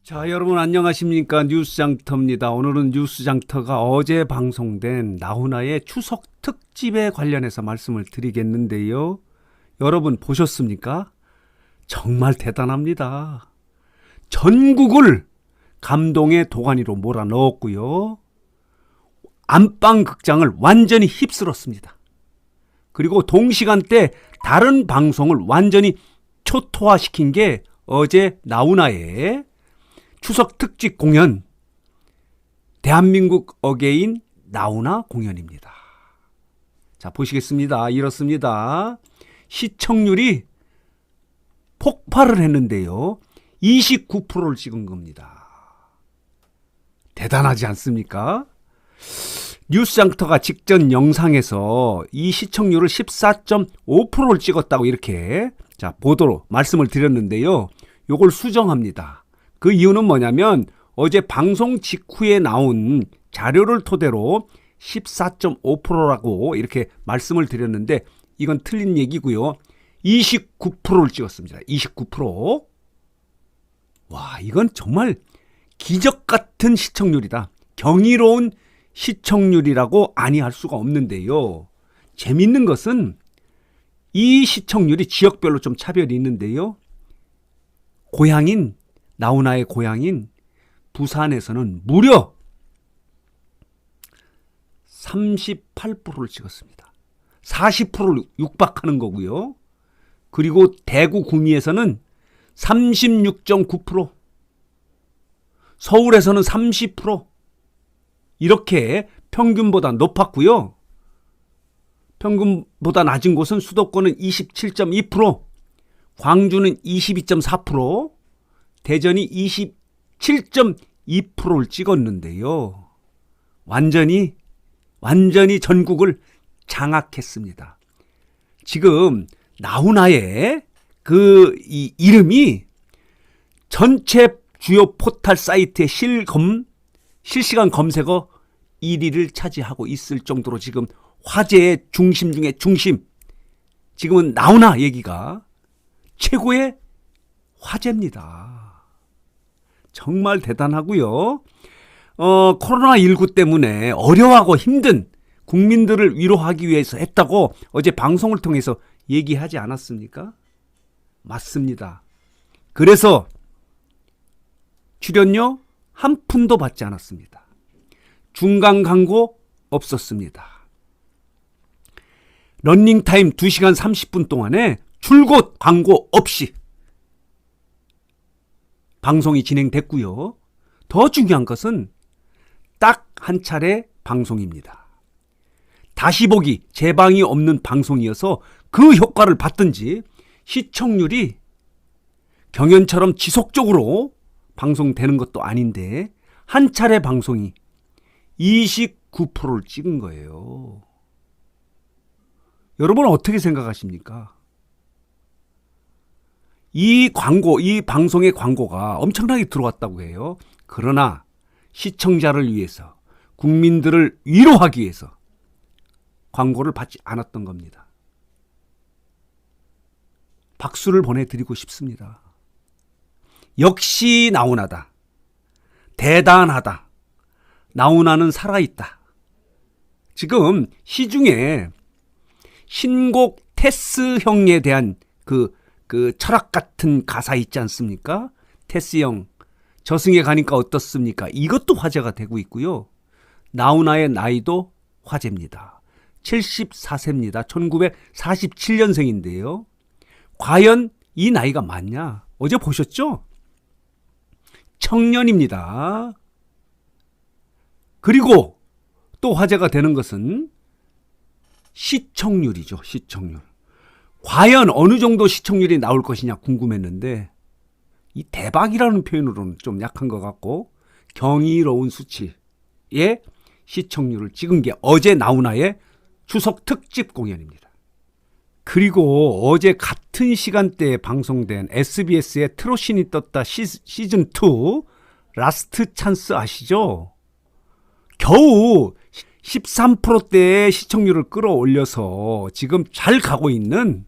자, 여러분 안녕하십니까? 뉴스장터입니다. 오늘은 뉴스장터가 어제 방송된 나훈아의 추석 특집에 관련해서 말씀을 드리겠는데요. 여러분 보셨습니까? 정말 대단합니다. 전국을 감동의 도가니로 몰아넣었고요. 안방 극장을 완전히 휩쓸었습니다. 그리고 동시간대 다른 방송을 완전히 초토화시킨 게 어제 나훈아의 추석 특집 공연, 대한민국 어게인 나훈아 공연입니다. 자, 보시겠습니다. 이렇습니다. 시청률이 폭발을 했는데요. 29%를 찍은 겁니다. 대단하지 않습니까? 뉴스장터가 직전 영상에서 이 시청률을 14.5%를 찍었다고 이렇게 보도로 말씀을 드렸는데요. 요걸 수정합니다. 그 이유는 뭐냐면 어제 방송 직후에 나온 자료를 토대로 14.5%라고 이렇게 말씀을 드렸는데 이건 틀린 얘기고요. 29%를 찍었습니다. 29%. 와, 이건 정말 기적 같은 시청률이다. 경이로운 시청률이라고 아니할 수가 없는데요. 재밌는 것은 이 시청률이 지역별로 좀 차별이 있는데요. 나훈아의 고향인 부산에서는 무려 38%를 찍었습니다. 40%를 육박하는 거고요. 그리고 대구 구미에서는 36.9%, 서울에서는 30%, 이렇게 평균보다 높았고요. 평균보다 낮은 곳은 수도권은 27.2%, 광주는 22.4%, 대전이 27.2%를 찍었는데요. 완전히 전국을 장악했습니다. 지금 나훈아의 이 이름이 전체 주요 포털 사이트의 실시간 검색어 1위를 차지하고 있을 정도로 지금 화제의 중심 중에 중심. 지금은 나훈아 얘기가 최고의 화제입니다. 정말 대단하고요. 코로나19 때문에 어려워하고 힘든 국민들을 위로하기 위해서 했다고 어제 방송을 통해서 얘기하지 않았습니까? 맞습니다. 그래서 출연료 한 푼도 받지 않았습니다. 중간 광고 없었습니다. 러닝타임 2시간 30분 동안에 줄곧 광고 없이 방송이 진행됐고요. 더 중요한 것은 딱 한 차례 방송입니다. 다시 보기, 재방이 없는 방송이어서 그 효과를 받든지 시청률이 경연처럼 지속적으로 방송되는 것도 아닌데 한 차례 방송이 29%를 찍은 거예요. 여러분은 어떻게 생각하십니까? 이 방송의 광고가 엄청나게 들어왔다고 해요. 그러나 시청자를 위해서, 국민들을 위로하기 위해서 광고를 받지 않았던 겁니다. 박수를 보내드리고 싶습니다. 역시 나훈아다. 대단하다. 나훈아는 살아있다. 지금 시중에 신곡 테스 형에 대한 그 철학 같은 가사 있지 않습니까? 테스 형, 저승에 가니까 어떻습니까? 이것도 화제가 되고 있고요. 나훈아의 나이도 화제입니다. 74세입니다. 1947년생인데요. 과연 이 나이가 맞냐? 어제 보셨죠? 청년입니다. 그리고 또 화제가 되는 것은 시청률이죠. 시청률. 과연 어느 정도 시청률이 나올 것이냐 궁금했는데 이 대박이라는 표현으로는 좀 약한 것 같고 경이로운 수치의 시청률을 찍은 게 어제 나훈아의 추석 특집 공연입니다. 그리고 어제 같은 시간대에 방송된 SBS의 트롯신이 떴다 시즌2 라스트 찬스 아시죠? 겨우 13%대의 시청률을 끌어올려서 지금 잘 가고 있는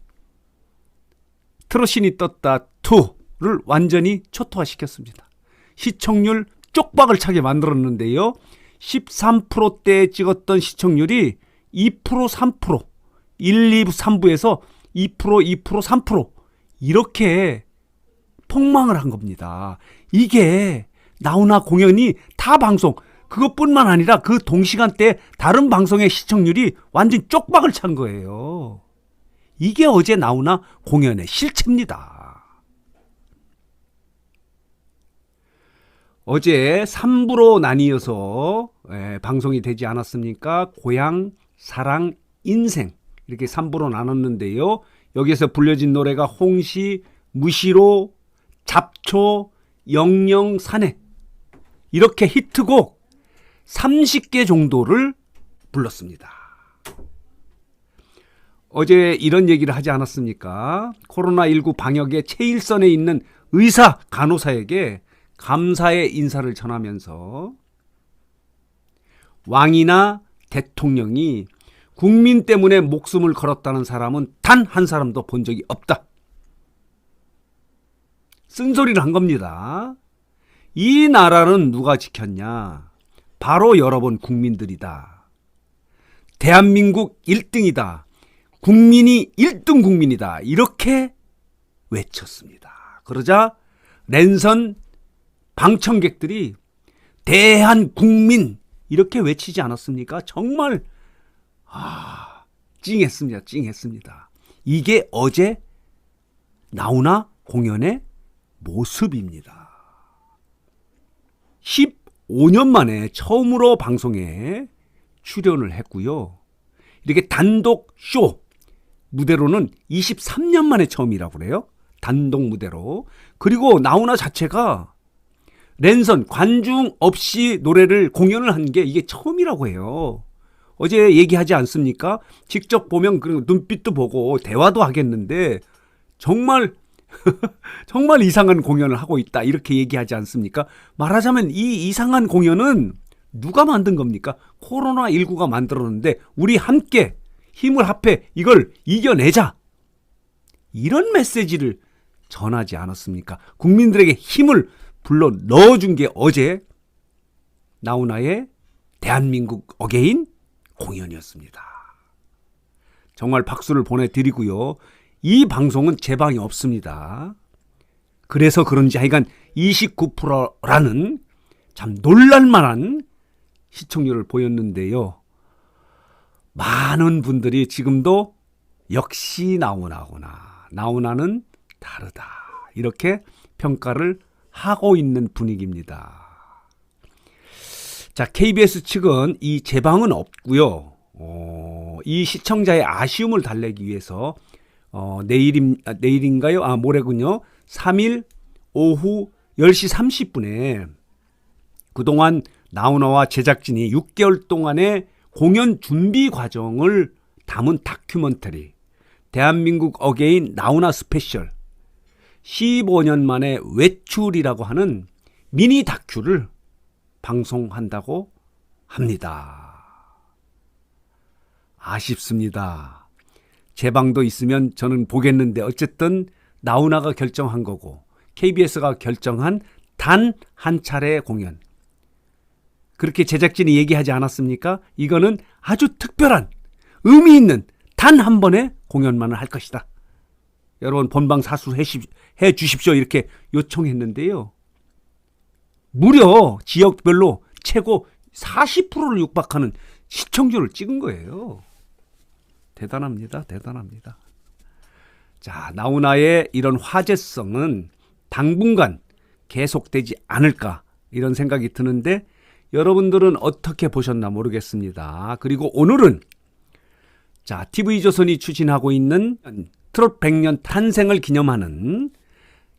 트롯신이 떴다 2를 완전히 초토화시켰습니다. 시청률 쪽박을 차게 만들었는데요. 13%대에 찍었던 시청률이 2%, 3%, 1, 2, 3부에서 2%, 2%, 3% 이렇게 폭망을 한 겁니다. 이게 나훈아 공연이 타 방송, 그것뿐만 아니라 그 동시간대에 다른 방송의 시청률이 완전 쪽박을 찬 거예요. 이게 어제 나훈아 공연의 실체입니다. 어제 3부로 나뉘어서 방송이 되지 않았습니까? 고향, 사랑, 인생 이렇게 3부로 나눴는데요. 여기서 불려진 노래가 홍시, 무시로, 잡초, 영영, 사내 이렇게 히트곡 30개 정도를 불렀습니다. 어제 이런 얘기를 하지 않았습니까? 코로나19 방역의 최일선에 있는 의사, 간호사에게 감사의 인사를 전하면서 왕이나 대통령이 국민 때문에 목숨을 걸었다는 사람은 단 한 사람도 본 적이 없다. 쓴소리를 한 겁니다. 이 나라는 누가 지켰냐? 바로 여러분 국민들이다. 대한민국 1등이다. 국민이 1등 국민이다. 이렇게 외쳤습니다. 그러자 랜선 방청객들이 대한국민 이렇게 외치지 않았습니까? 정말 찡했습니다. 찡했습니다. 이게 어제 나훈아 공연의 모습입니다. 15년 만에 처음으로 방송에 출연을 했고요. 이렇게 단독 쇼 무대로는 23년 만에 처음이라고 그래요. 단독 무대로. 그리고 나훈아 자체가 랜선 관중 없이 노래를 공연을 한 게 이게 처음이라고 해요. 어제 얘기하지 않습니까? 직접 보면 그 눈빛도 보고 대화도 하겠는데 정말 정말 이상한 공연을 하고 있다 이렇게 얘기하지 않습니까? 말하자면 이 이상한 공연은 누가 만든 겁니까? 코로나19가 만들었는데 우리 함께 힘을 합해 이걸 이겨내자 이런 메시지를 전하지 않았습니까? 국민들에게 힘을 불러 넣어준 게 어제 나훈아의 대한민국 어게인 공연이었습니다. 정말 박수를 보내드리고요. 이 방송은 재방이 없습니다. 그래서 그런지 하여간 29%라는 참 놀랄만한 시청률을 보였는데요. 많은 분들이 지금도 역시 나훈아구나. 나훈아는 다르다. 이렇게 평가를 하고 있는 분위기입니다. 자, KBS 측은 이 재방은 없고요. 이 시청자의 아쉬움을 달래기 위해서 내일인가요? 모레군요. 3일 오후 10시 30분에 그동안 나훈아와 제작진이 6개월 동안의 공연 준비 과정을 담은 다큐멘터리 대한민국 어게인 나훈아 스페셜 15년 만에 외출이라고 하는 미니 다큐를 방송한다고 합니다. 아쉽습니다. 재방도 있으면 저는 보겠는데 어쨌든 나훈아가 결정한 거고 KBS가 결정한 단 한 차례의 공연. 그렇게 제작진이 얘기하지 않았습니까? 이거는 아주 특별한 의미 있는 단 한 번의 공연만을 할 것이다. 여러분 본방사수 해 주십시오 이렇게 요청했는데요. 무려 지역별로 최고 40%를 육박하는 시청률을 찍은 거예요. 대단합니다. 대단합니다. 자, 나훈아의 이런 화제성은 당분간 계속되지 않을까 이런 생각이 드는데 여러분들은 어떻게 보셨나 모르겠습니다. 그리고 오늘은 자, TV조선이 추진하고 있는 트롯 100년 탄생을 기념하는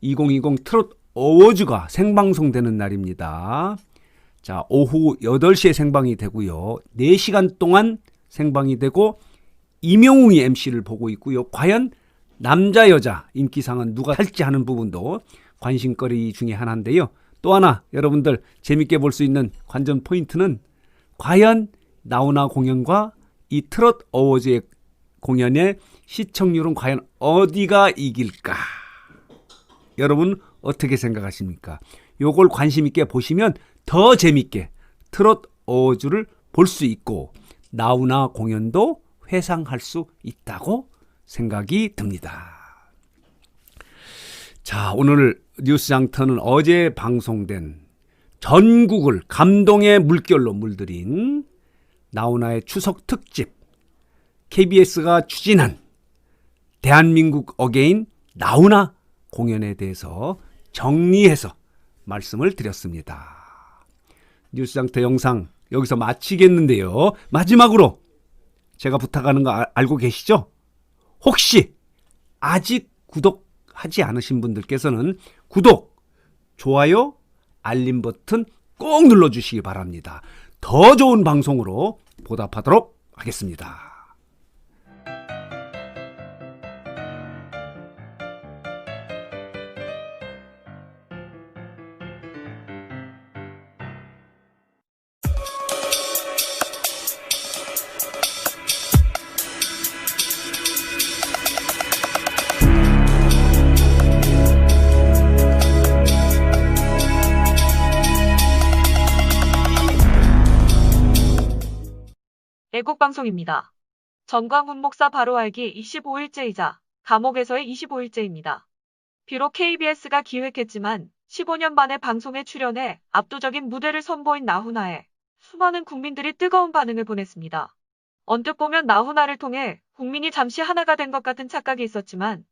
2020 트롯 어워즈가 생방송되는 날입니다. 자, 오후 8시에 생방이 되고요. 4시간 동안 생방이 되고 임영웅이 MC를 보고 있고요. 과연 남자 여자 인기상은 누가 할지 하는 부분도 관심거리 중에 하나인데요. 또 하나 여러분들 재밌게 볼 수 있는 관전 포인트는 과연 나훈아 공연과 이 트롯 어워즈의 공연의 시청률은 과연 어디가 이길까? 여러분 어떻게 생각하십니까? 요걸 관심 있게 보시면 더 재밌게 트롯 어워즈를 볼 수 있고 나훈아 공연도 회상할 수 있다고 생각이 듭니다. 자, 오늘 뉴스장터는 어제 방송된 전국을 감동의 물결로 물들인 나훈아의 추석 특집, KBS가 추진한 대한민국 어게인 나훈아 공연에 대해서 정리해서 말씀을 드렸습니다. 뉴스장터 영상 여기서 마치겠는데요. 마지막으로 제가 부탁하는 거 알고 계시죠? 혹시 아직 구독하지 않으신 분들께서는 구독, 좋아요, 알림 버튼 꼭 눌러주시기 바랍니다. 더 좋은 방송으로 보답하도록 하겠습니다. 애국방송입니다. 전광훈 목사 바로 알기 25일째이자 감옥에서의 25일째입니다. 비록 KBS가 기획했지만 15년 만에 방송에 출연해 압도적인 무대를 선보인 나훈아에 수많은 국민들이 뜨거운 반응을 보냈습니다. 언뜻 보면 나훈아를 통해 국민이 잠시 하나가 된 것 같은 착각이 있었지만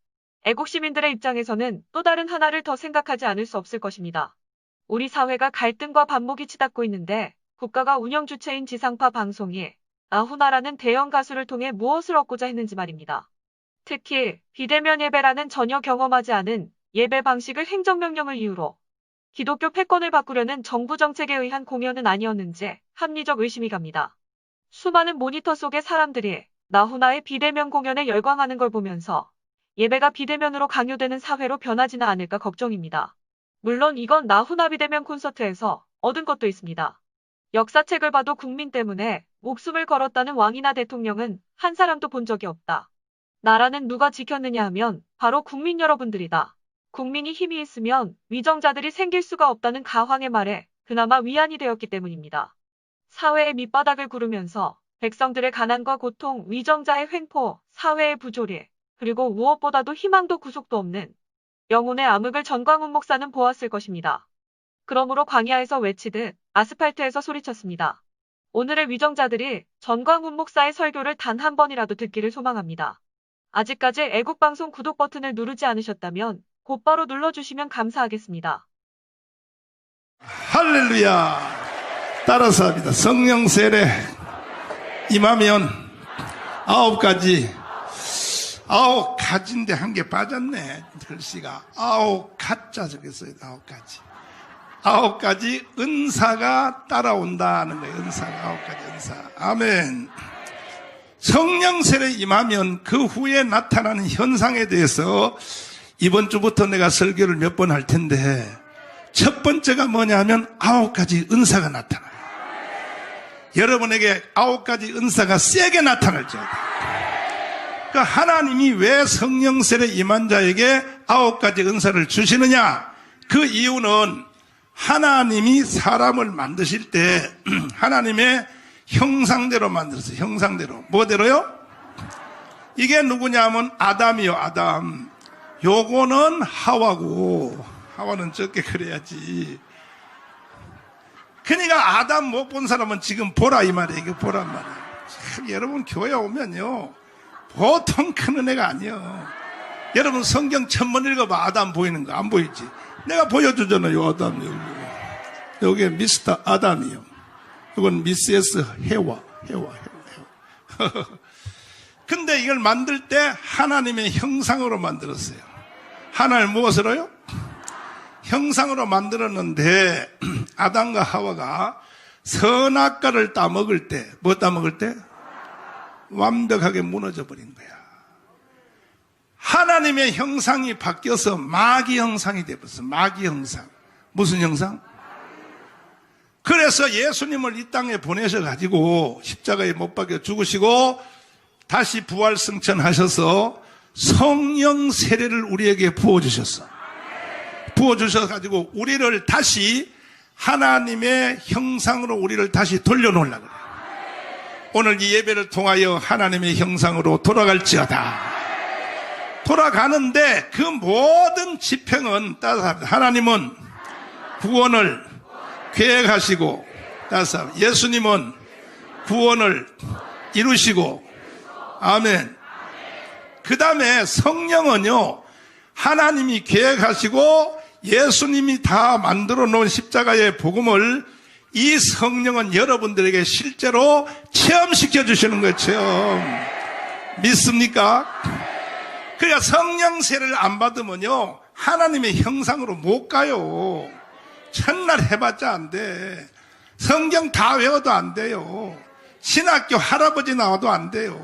애국시민들의 입장에서는 또 다른 하나를 더 생각하지 않을 수 없을 것입니다. 우리 사회가 갈등과 반목이 치닫고 있는데 국가가 운영 주체인 지상파 방송이 나훈아라는 대형 가수를 통해 무엇을 얻고자 했는지 말입니다. 특히 비대면 예배라는 전혀 경험하지 않은 예배 방식을 행정명령을 이유로 기독교 패권을 바꾸려는 정부 정책에 의한 공연은 아니었는지 합리적 의심이 갑니다. 수많은 모니터 속의 사람들이 나훈아의 비대면 공연에 열광하는 걸 보면서 예배가 비대면으로 강요되는 사회로 변하지는 않을까 걱정입니다. 물론 이건 나훈아 비대면 콘서트에서 얻은 것도 있습니다. 역사책을 봐도 국민 때문에 목숨을 걸었다는 왕이나 대통령은 한 사람도 본 적이 없다. 나라는 누가 지켰느냐 하면 바로 국민 여러분들이다. 국민이 힘이 있으면 위정자들이 생길 수가 없다는 가황의 말에 그나마 위안이 되었기 때문입니다. 사회의 밑바닥을 구르면서 백성들의 가난과 고통, 위정자의 횡포, 사회의 부조리, 그리고 무엇보다도 희망도 구속도 없는 영혼의 암흑을 전광훈 목사는 보았을 것입니다. 그러므로 광야에서 외치듯 아스팔트에서 소리쳤습니다. 오늘의 위정자들이 전광훈 목사의 설교를 단 한 번이라도 듣기를 소망합니다. 아직까지 애국방송 구독 버튼을 누르지 않으셨다면 곧바로 눌러주시면 감사하겠습니다. 할렐루야. 따라서 합니다. 성령 세례 임하면 9가지인데 한 개 빠졌네. 글씨가 9가짜 적었어요. 9가지 은사가 따라온다는 거예요. 은사가 9가지 은사. 아멘. 성령 세례 임하면 그 후에 나타나는 현상에 대해서 이번 주부터 내가 설교를 몇 번 할 텐데, 첫 번째가 뭐냐면 9가지 은사가 나타나요. 여러분에게 9가지 은사가 세게 나타날지어다. 그 하나님이 왜 성령 세례 임한 자에게 9가지 은사를 주시느냐? 그 이유는 하나님이 사람을 만드실 때 하나님의 형상대로 만들었어요. 형상대로. 뭐대로요? 이게 누구냐면 아담이요. 아담. 요거는 하와고, 하와는 적게 그래야지. 그러니까 아담 못 본 사람은 지금 보라 이 말이에요. 이거 보란 말이에요. 참, 여러분 교회 오면요 보통 큰 은혜가 아니에요. 여러분 성경 천번 읽어봐. 아담 보이는 거 안 보이지? 내가 보여주잖아요. 아담. 여기 미스터 아담이요. 이건 미세스 해와. 근데 이걸 만들 때 하나님의 형상으로 만들었어요. 하나를 무엇으로요? 형상으로 만들었는데 아담과 하와가 선악과를 따먹을 때, 뭐 따먹을 때? 완벽하게 무너져 버린 거야. 하나님의 형상이 바뀌어서 마귀 형상이 되었어. 마귀 형상. 무슨 형상? 그래서 예수님을 이 땅에 보내셔가지고 십자가에 못 박혀 죽으시고 다시 부활 승천하셔서 성령 세례를 우리에게 부어주셨어. 부어주셔가지고 우리를 다시 하나님의 형상으로 우리를 다시 돌려놓으려고 그래요. 오늘 이 예배를 통하여 하나님의 형상으로 돌아갈지어다. 돌아가는데 그 모든 지평은 하나님은 구원을 계획하시고 예수님은 구원을 이루시고 아멘. 그 다음에 성령은요 하나님이 계획하시고 예수님이 다 만들어 놓은 십자가의 복음을 이 성령은 여러분들에게 실제로 체험시켜 주시는 거예요. 체험. 믿습니까? 그러니까 성령세를 안 받으면요 하나님의 형상으로 못 가요. 첫날 해봤자 안 돼. 성경 다 외워도 안 돼요. 신학교 할아버지 나와도 안 돼요.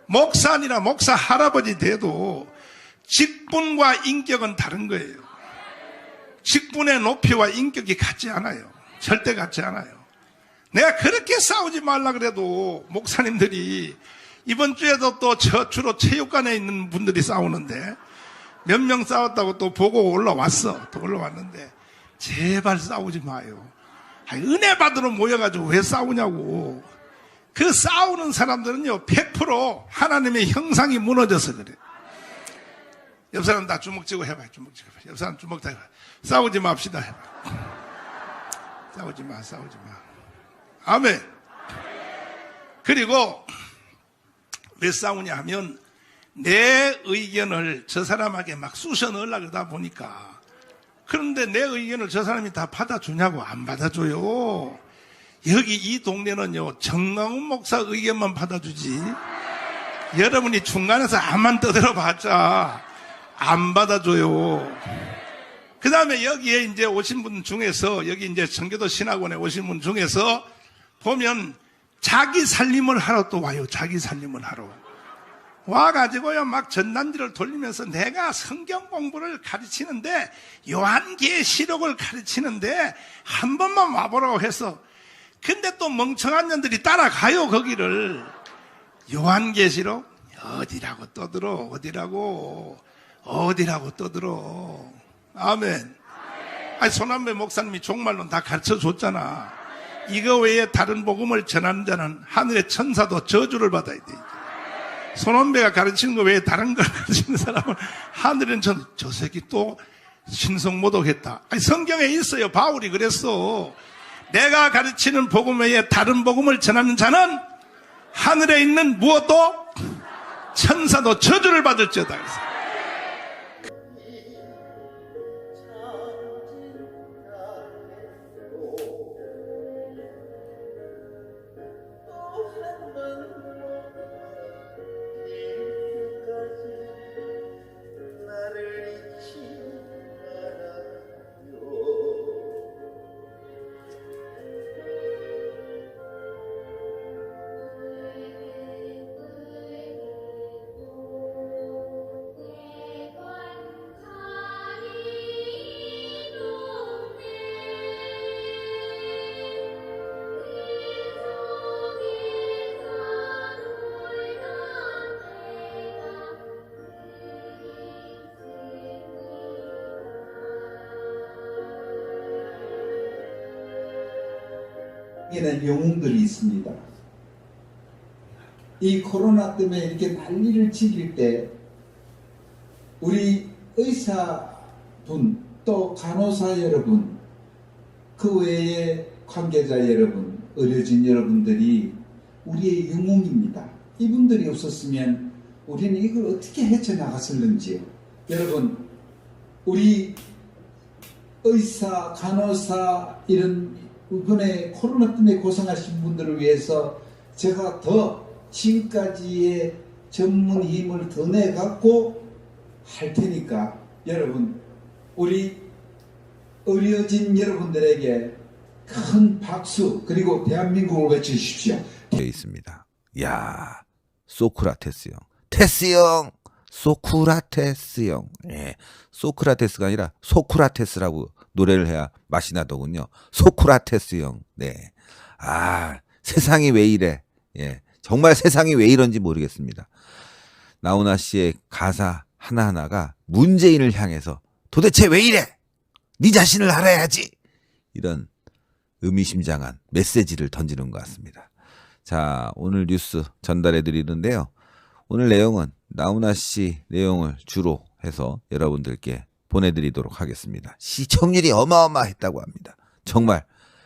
목사니라 목사 할아버지 돼도 직분과 인격은 다른 거예요. 직분의 높이와 인격이 같지 않아요. 절대 같지 않아요. 내가 그렇게 싸우지 말라 그래도 목사님들이 이번 주에도 또 주로 체육관에 있는 분들이 싸우는데 몇 명 싸웠다고 또 보고 올라왔어. 또 올라왔는데 제발 싸우지 마요. 은혜 받으러 모여가지고 왜 싸우냐고. 그 싸우는 사람들은요 100% 하나님의 형상이 무너져서 그래. 옆 사람 다 주먹 쥐고 해봐. 주먹 쥐고 해봐. 옆 사람 주먹 다 해봐. 싸우지 맙시다 해봐. 싸우지 마. 아멘. 그리고 왜 싸우냐 하면 내 의견을 저 사람에게 막 쑤셔 넣으려고 그러다 보니까. 그런데 내 의견을 저 사람이 다 받아주냐고. 안 받아줘요. 여기 이 동네는요 정강훈 목사 의견만 받아주지 여러분이 중간에서 암만 떠들어봤자 안 받아줘요. 그 다음에 여기에 이제 오신 분 중에서 여기 이제 청교도 신학원에 오신 분 중에서 보면 자기 살림을 하러 또 와요. 자기 살림을 하러 와가지고요 막 전단지를 돌리면서 내가 성경 공부를 가르치는데 요한계시록을 가르치는데 한 번만 와보라고 해서 근데 또 멍청한 년들이 따라가요. 거기를 요한계시록 어디라고 떠들어. 어디라고 떠들어. 아멘. 아니 손한배 목사님이 종말론 다 가르쳐줬잖아. 이거 외에 다른 복음을 전하는 자는 하늘의 천사도 저주를 받아야 돼. 손원배가 가르치는 거 외에 다른 걸 가르치는 사람은 하늘은 저 새끼 또 신성모독했다. 아니 성경에 있어요. 바울이 그랬어. 내가 가르치는 복음 외에 다른 복음을 전하는 자는 하늘에 있는 무엇도 천사도 저주를 받을지어다. 이는 영웅들이 있습니다. 이 코로나 때문에 이렇게 난리를 치길 때 우리 의사분 또 간호사 여러분 그 외에 관계자 여러분 의료진 여러분들이 우리의 영웅입니다. 이분들이 없었으면 우리는 이걸 어떻게 헤쳐나갔을는지요. 여러분 우리 의사 간호사 이런 이번에 코로나 때문에 고생하신 분들을 위해서 제가 더 지금까지의 전문 힘을 더 내갖고 할 테니까 여러분 우리 의료진 여러분들에게 큰 박수 그리고 대한민국을 외쳐주십시오. 되어 있습니다. 야, 소크라테스 형, 테스 형, 소크라테스 형. 예, 소크라테스가 아니라 소크라테스라고 노래를 해야 맛이 나더군요. 소크라테스 형. 네. 아, 세상이 왜 이래. 예. 정말 세상이 왜 이런지 모르겠습니다. 나훈아 씨의 가사 하나하나가 문재인을 향해서 도대체 왜 이래? 네 자신을 알아야지. 이런 의미심장한 메시지를 던지는 것 같습니다. 자, 오늘 뉴스 전달해 드리는데요. 오늘 내용은 나훈아 씨 내용을 주로 해서 여러분들께 보내드리도록 하겠습니다. 시청률이 어마어마했다고 합니다. 정말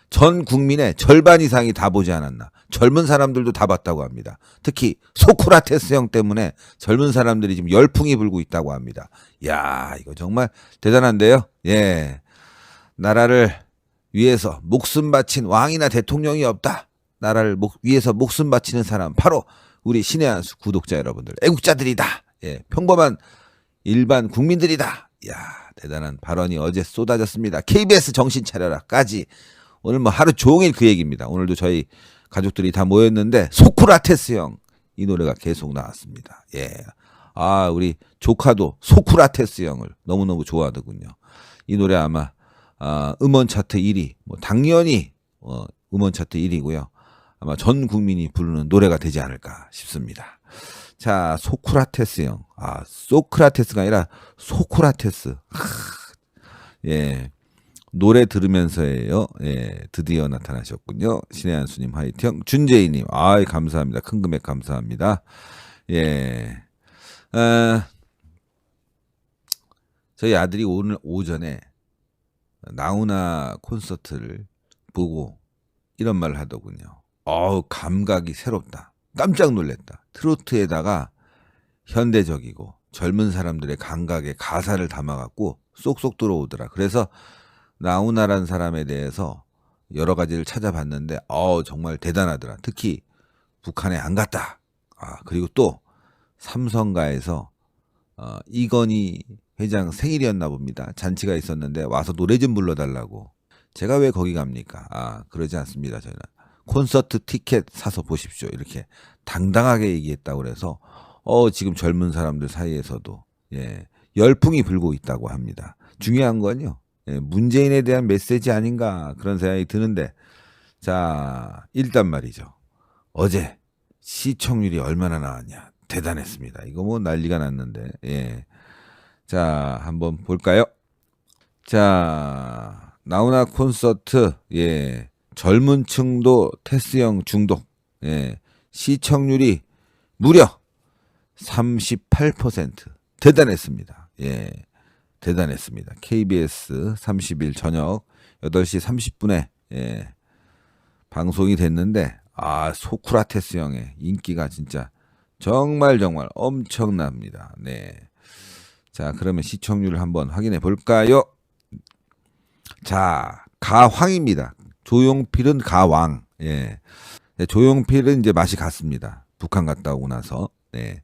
전 국민의 절반 이상이 다 보지 않았나. 젊은 사람들도 다 봤다고 합니다. 특히 소크라테스 형 때문에 젊은 사람들이 지금 열풍이 불고 있다고 합니다. 야, 이거 정말 대단한데요. 예, 나라를 위해서 목숨 바친 왕이나 대통령이 없다. 나라를 위해서 목숨 바치는 사람 바로 우리 신의 한 수 구독자 여러분들, 애국자들이다. 예, 평범한 일반 국민들이다. 야, 대단한 발언이 어제 쏟아졌습니다. KBS 정신 차려라까지 오늘 뭐 하루 종일 그 얘기입니다. 오늘도 저희 가족들이 다 모였는데 소크라테스 형 이 노래가 계속 나왔습니다. 예, 아, 우리 조카도 소크라테스 형을 너무너무 좋아하더군요. 이 노래 아마 음원 차트 1위, 뭐 당연히 음원 차트 1위고요. 아마 전 국민이 부르는 노래가 되지 않을까 싶습니다. 자, 소크라테스 형. 아, 소크라테스가 아니라 소크라테스. 예. 노래 들으면서예요. 예, 드디어 나타나셨군요. 신의 한수님 화이팅. 준재희님, 아이 감사합니다. 큰 금액 감사합니다. 예, 저희 아들이 오늘 오전에 나훈아 콘서트를 보고 이런 말을 하더군요. 감각이 새롭다. 깜짝 놀랐다. 트로트에다가 현대적이고 젊은 사람들의 감각에 가사를 담아갖고 쏙쏙 들어오더라. 그래서 나훈아라는 사람에 대해서 여러 가지를 찾아봤는데 정말 대단하더라. 특히 북한에 안 갔다. 그리고 또 삼성가에서 이건희 회장 생일이었나 봅니다. 잔치가 있었는데 와서 노래 좀 불러달라고. 제가 왜 거기 갑니까? 그러지 않습니다. 저는 콘서트 티켓 사서 보십시오. 이렇게 당당하게 얘기했다고 그래서 지금 젊은 사람들 사이에서도 예, 열풍이 불고 있다고 합니다. 중요한 건요. 예, 문재인에 대한 메시지 아닌가 그런 생각이 드는데, 자, 일단 말이죠. 어제 시청률이 얼마나 나왔냐. 대단했습니다. 이거 뭐 난리가 났는데. 예. 자, 한번 볼까요? 자, 나훈아 콘서트, 예, 젊은 층도 테스형 중독, 예, 시청률이 무려 38%. 대단했습니다. 예. 대단했습니다. KBS 30일 저녁 8시 30분에 예, 방송이 됐는데 소크라테스 형의 인기가 진짜 정말 엄청납니다. 네. 자, 그러면 시청률을 한번 확인해 볼까요? 자, 가황입니다. 조용필은 가왕. 예. 조용필은 이제 맛이 갔습니다. 북한 갔다 오고 나서. 네.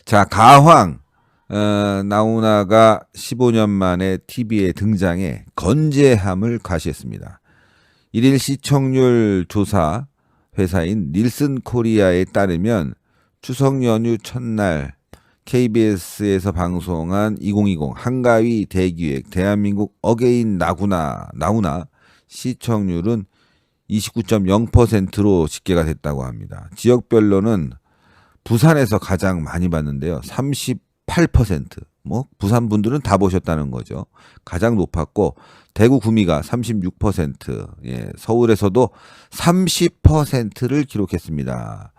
자, 가황. 나훈아가 15년 만에 TV에 등장해 건재함을 과시했습니다. 1일 시청률 조사 회사인 닐슨 코리아에 따르면 추석 연휴 첫날 KBS에서 방송한 2020 한가위 대기획 대한민국 어게인 나훈아 시청률은 29.0%로 집계가 됐다고 합니다. 지역별로는 부산에서 가장 많이 봤는데요. 38%. 뭐 부산 분들은 다 보셨다는 거죠. 가장 높았고 대구 구미가 36%, 예, 서울에서도 30%를 기록했습니다.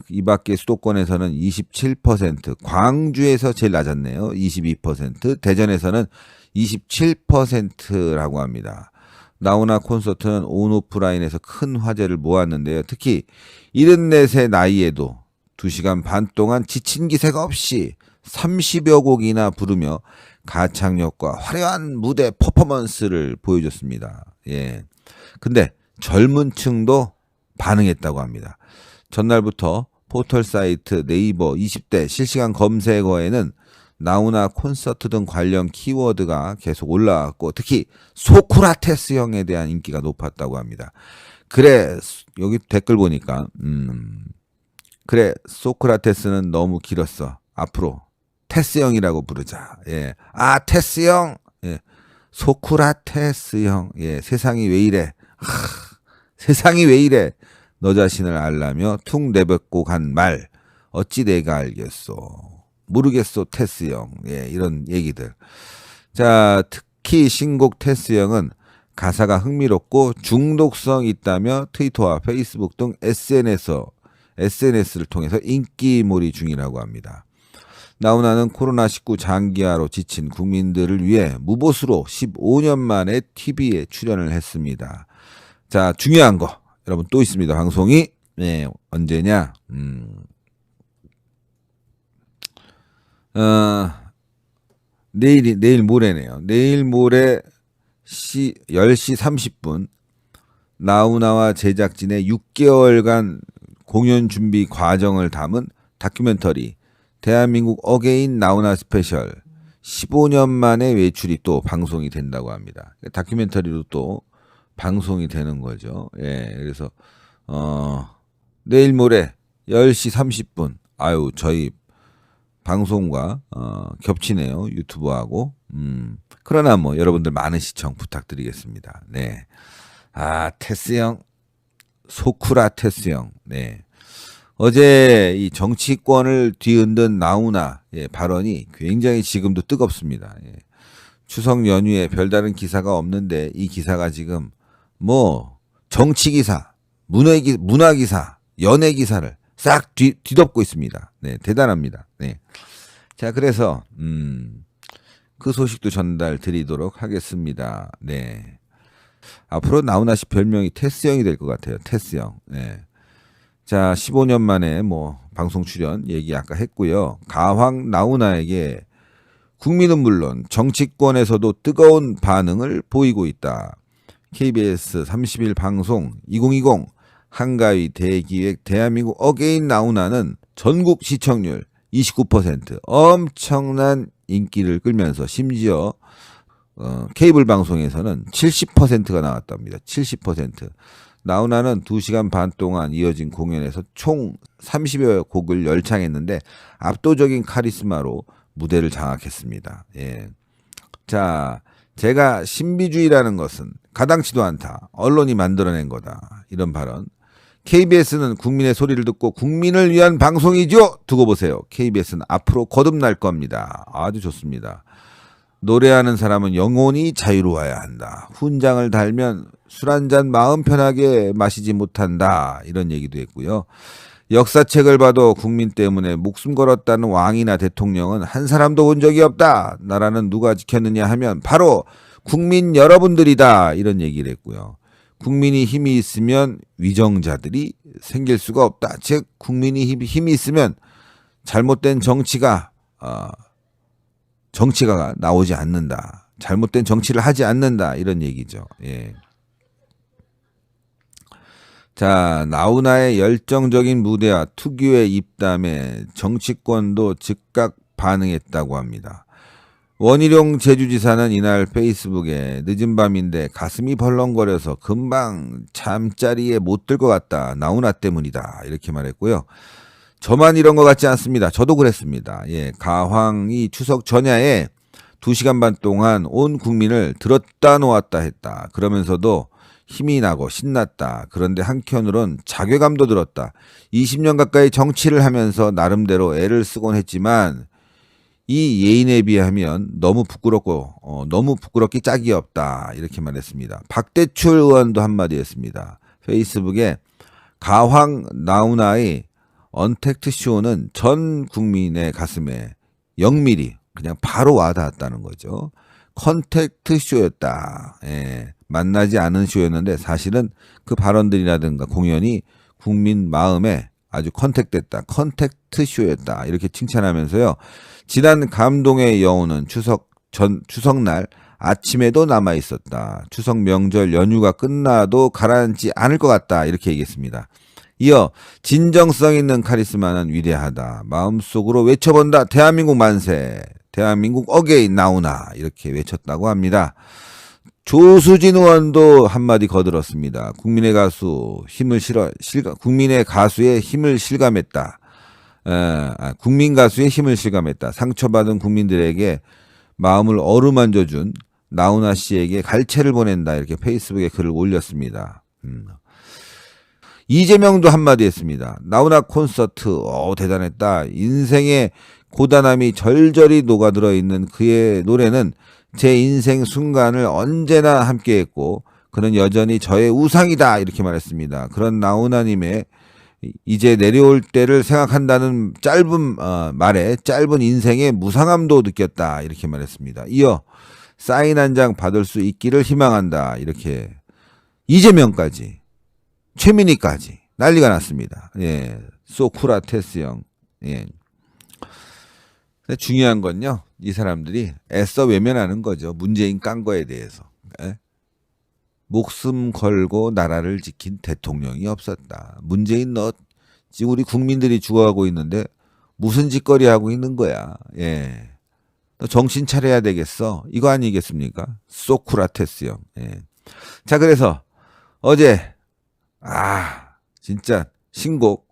이 밖에 수도권에서는 27%, 광주에서 제일 낮았네요. 22%, 대전에서는 27%라고 합니다. 나훈아 콘서트는 온오프라인에서 큰 화제를 모았는데요. 특히 74세 나이에도 2시간 반 동안 지친 기색 없이 30여 곡이나 부르며 가창력과 화려한 무대 퍼포먼스를 보여줬습니다. 예. 근데 젊은 층도 반응했다고 합니다. 전날부터 포털 사이트 네이버 20대 실시간 검색어에는 나훈아 콘서트 등 관련 키워드가 계속 올라왔고 특히 소크라테스 형에 대한 인기가 높았다고 합니다. 그래, 여기 댓글 보니까 그래, 소크라테스는 너무 길었어. 앞으로 테스 형이라고 부르자. 예. 테스 형. 예. 소크라테스 형. 예. 세상이 왜 이래. 세상이 왜 이래. 너 자신을 알라며 퉁 내뱉고 간 말. 어찌 내가 알겠소. 모르겠소 테스 형. 예. 이런 얘기들. 자, 특히 신곡 테스 형은 가사가 흥미롭고 중독성 있다며 트위터와 페이스북 등 SNS를 통해서 인기몰이 중이라고 합니다. 나훈아는 코로나19 장기화로 지친 국민들을 위해 무보수로 15년 만에 TV에 출연을 했습니다. 자, 중요한 거 여러분 또 있습니다. 방송이 네, 언제냐? 내일 모레네요. 내일 모레 10시 30분 나훈아와 제작진의 6개월간 공연 준비 과정을 담은 다큐멘터리 대한민국 어게인 나훈아 스페셜 15년 만에 외출이 또 방송이 된다고 합니다. 다큐멘터리로 또 방송이 되는 거죠. 예, 그래서 내일 모레 10시 30분 아유 저희 방송과 겹치네요. 유튜브하고. 그러나 뭐 여러분들 많은 시청 부탁드리겠습니다. 네. 아, 테스 형. 소크라테스 형. 네. 어제 이 정치권을 뒤흔든 나훈아 발언이 굉장히 지금도 뜨겁습니다. 예. 추석 연휴에 별다른 기사가 없는데 이 기사가 지금 뭐 정치 기사, 문화 기사, 연예 기사를 싹 뒤덮고 있습니다. 네, 대단합니다. 네. 자, 그래서 그 소식도 전달 드리도록 하겠습니다. 네. 앞으로 나훈아 씨 별명이 테스 형이 될 것 같아요. 테스 형. 네. 자, 15년 만에 뭐 방송 출연 얘기 아까 했고요. 가황 나훈아에게 국민은 물론 정치권에서도 뜨거운 반응을 보이고 있다. KBS 30일 방송 2020 한가위 대기획 대한민국 어게인 나훈아는 전국 시청률 29% 엄청난 인기를 끌면서 심지어 케이블 방송에서는 70%가 나왔답니다. 70%. 나훈아는 2시간 반 동안 이어진 공연에서 총 30여 곡을 열창했는데 압도적인 카리스마로 무대를 장악했습니다. 예. 자, 제가 신비주의라는 것은 가당치도 않다. 언론이 만들어낸 거다. 이런 발언. KBS는 국민의 소리를 듣고 국민을 위한 방송이죠. 두고 보세요. KBS는 앞으로 거듭날 겁니다. 아주 좋습니다. 노래하는 사람은 영혼이 자유로워야 한다. 훈장을 달면 술 한잔 마음 편하게 마시지 못한다. 이런 얘기도 했고요. 역사책을 봐도 국민 때문에 목숨 걸었다는 왕이나 대통령은 한 사람도 본 적이 없다. 나라는 누가 지켰느냐 하면 바로 국민 여러분들이다. 이런 얘기를 했고요. 국민이 힘이 있으면 위정자들이 생길 수가 없다. 즉 국민이 힘이 있으면 잘못된 정치가 나오지 않는다. 잘못된 정치를 하지 않는다. 이런 얘기죠. 예. 자, 나훈아의 열정적인 무대와 특유의 입담에 정치권도 즉각 반응했다고 합니다. 원희룡 제주지사는 이날 페이스북에 늦은 밤인데 가슴이 벌렁거려서 금방 잠자리에 못 들 것 같다. 나훈아 때문이다. 이렇게 말했고요. 저만 이런 것 같지 않습니다. 저도 그랬습니다. 예, 가황이 추석 전야에 2시간 반 동안 온 국민을 들었다 놓았다 했다. 그러면서도 힘이 나고 신났다. 그런데 한켠으론 자괴감도 들었다. 20년 가까이 정치를 하면서 나름대로 애를 쓰곤 했지만 이 예인에 비하면 너무 부끄럽고 너무 부끄럽기 짝이 없다. 이렇게 말했습니다. 박대출 의원도 한마디 했습니다. 페이스북에 가황 나훈아의 언택트 쇼는 전 국민의 가슴에 0mm 그냥 바로 와닿았다는 거죠. 컨택트 쇼였다. 예, 만나지 않은 쇼였는데 사실은 그 발언들이라든가 공연이 국민 마음에 아주 컨택됐다. 컨택트 쇼였다. 이렇게 칭찬하면서요. 지난 감동의 여운은 추석날 아침에도 남아 있었다. 추석 명절 연휴가 끝나도 가라앉지 않을 것 같다. 이렇게 얘기했습니다. 이어 진정성 있는 카리스마는 위대하다. 마음속으로 외쳐본다. 대한민국 만세. 대한민국 어게인 나훈아. 이렇게 외쳤다고 합니다. 조수진 의원도 한마디 거들었습니다. 국민의 가수의 힘을 실감했다. 국민 가수의 힘을 실감했다. 상처받은 국민들에게 마음을 어루만져준 나훈아 씨에게 갈채를 보낸다. 이렇게 페이스북에 글을 올렸습니다. 이재명도 한마디 했습니다. 나훈아 콘서트 대단했다. 인생의 고단함이 절절히 녹아들어 있는 그의 노래는 제 인생 순간을 언제나 함께했고 그는 여전히 저의 우상이다 이렇게 말했습니다. 그런 나훈아님의 이제 내려올 때를 생각한다는 짧은 말에 짧은 인생의 무상함도 느꼈다 이렇게 말했습니다. 이어 사인 한 장 받을 수 있기를 희망한다 이렇게 이재명까지 최민희까지 난리가 났습니다. 예, 소크라테스 형. 예. 근데 중요한 건요, 이 사람들이 애써 외면하는 거죠. 문재인 깐 거에 대해서. 예? 목숨 걸고 나라를 지킨 대통령이 없었다. 문재인 너 지금 우리 국민들이 죽어가고 있는데 무슨 짓거리 하고 있는 거야. 예. 너 정신 차려야 되겠어. 이거 아니겠습니까? 소크라테스 형. 예. 자, 그래서 어제 진짜 신곡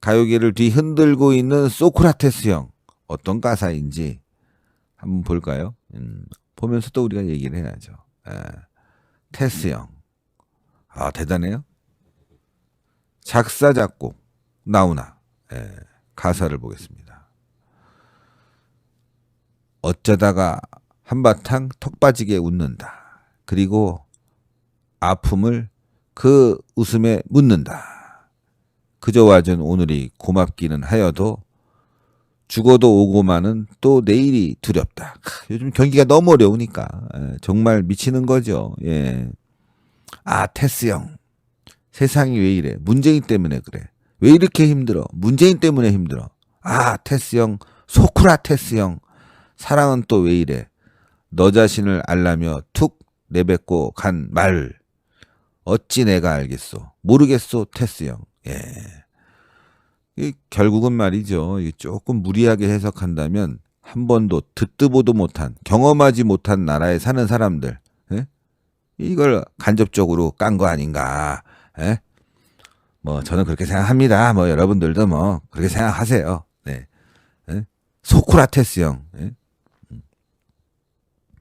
가요계를 뒤흔들고 있는 소크라테스 형 어떤 가사인지 한번 볼까요? 보면서 또 우리가 얘기를 해야죠. 테스 형. 대단해요. 작사 작곡 나훈아. 가사를 보겠습니다. 어쩌다가 한바탕 턱 빠지게 웃는다. 그리고 아픔을 그 웃음에 묻는다. 그저 와준 오늘이 고맙기는 하여도 죽어도 오고 마는 또 내일이 두렵다. 요즘 경기가 너무 어려우니까 정말 미치는 거죠. 예. 테스 형. 세상이 왜 이래? 문재인 때문에 그래. 왜 이렇게 힘들어? 문재인 때문에 힘들어. 테스 형. 소크라테스 형. 사랑은 또 왜 이래? 너 자신을 알라며 툭 내뱉고 간 말. 어찌 내가 알겠소? 모르겠소, 테스 형. 예. 결국은 말이죠. 조금 무리하게 해석한다면 한 번도 듣도 보도 못한, 경험하지 못한 나라에 사는 사람들, 예? 이걸 간접적으로 깐 거 아닌가. 예? 뭐 저는 그렇게 생각합니다. 뭐 여러분들도 뭐 그렇게 생각하세요. 네. 예? 소크라테스 형. 예?